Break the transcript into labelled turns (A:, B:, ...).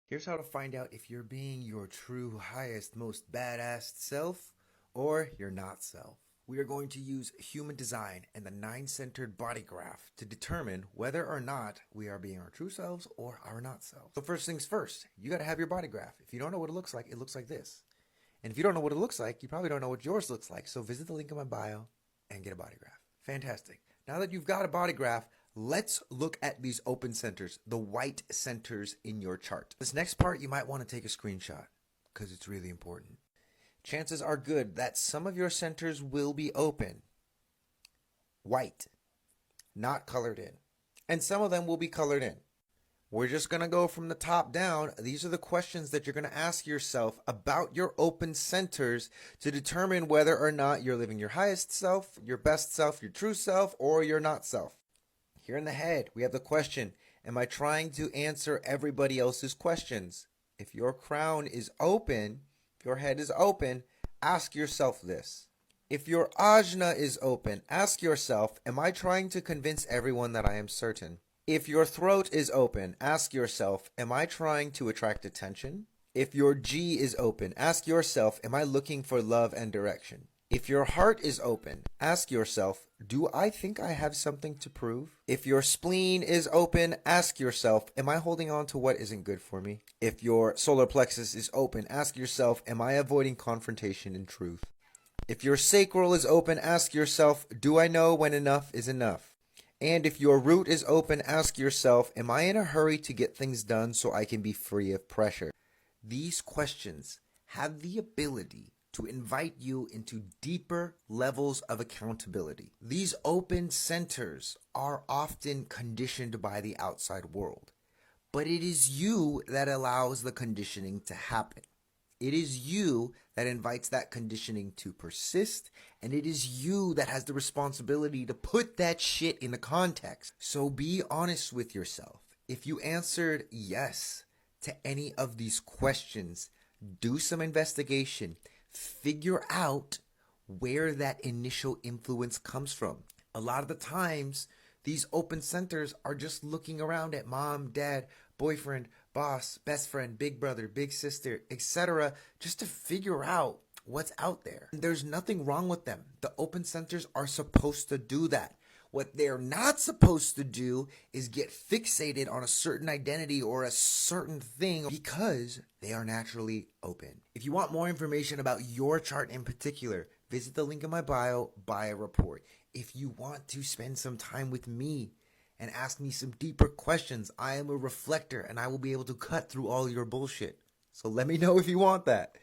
A: Here's how to find out if you're being your true, highest, most badass self or you're not self. We are going to use human design and the nine-centered body graph to determine whether or not we are being our true selves or our not selves. So first things first, you got to have your body graph. If you don't know what it looks like this. And if you don't know what it looks like, you probably don't know what yours looks like. So visit the link in my bio and get a body graph. Fantastic. Now that you've got a body graph, let's look at these open centers, the white centers in your chart. This next part, you might want to take a screenshot because it's really important. Chances are good that some of your centers will be open, white, not colored in, and some of them will be colored in. We're just going to go from the top down. These are the questions that you're going to ask yourself about your open centers to determine whether or not you're living your highest self, your best self, your true self, or your not self. Here in the head, we have the question, am I trying to answer everybody else's questions? If your crown is open, if your head is open, ask yourself this. If your ajna is open, ask yourself, am I trying to convince everyone that I am certain? If your throat is open, ask yourself, am I trying to attract attention? If your G is open, ask yourself, am I looking for love and direction? If your heart is open, ask yourself, do I think I have something to prove? If your spleen is open, ask yourself, am I holding on to what isn't good for me? If your solar plexus is open, ask yourself, am I avoiding confrontation and truth? If your sacral is open, ask yourself, do I know when enough is enough? And if your root is open, ask yourself, am I in a hurry to get things done so I can be free of pressure? These questions have the ability to invite you into deeper levels of accountability. These open centers are often conditioned by the outside world, but it is you that allows the conditioning to happen. It is you that invites that conditioning to persist, and it is you that has the responsibility to put that shit in the context. So be honest with yourself. If you answered yes to any of these questions, do some investigation. Figure out where that initial influence comes from. A lot of the times, these open centers are just looking around at mom, dad, boyfriend, boss, best friend, big brother, big sister, etc., just to figure out what's out there. There's nothing wrong with them. The open centers are supposed to do that. What they're not supposed to do is get fixated on a certain identity or a certain thing because they are naturally open. If you want more information about your chart in particular, visit the link in my bio, buy a report. If you want to spend some time with me and ask me some deeper questions, I am a reflector and I will be able to cut through all your bullshit. So let me know if you want that.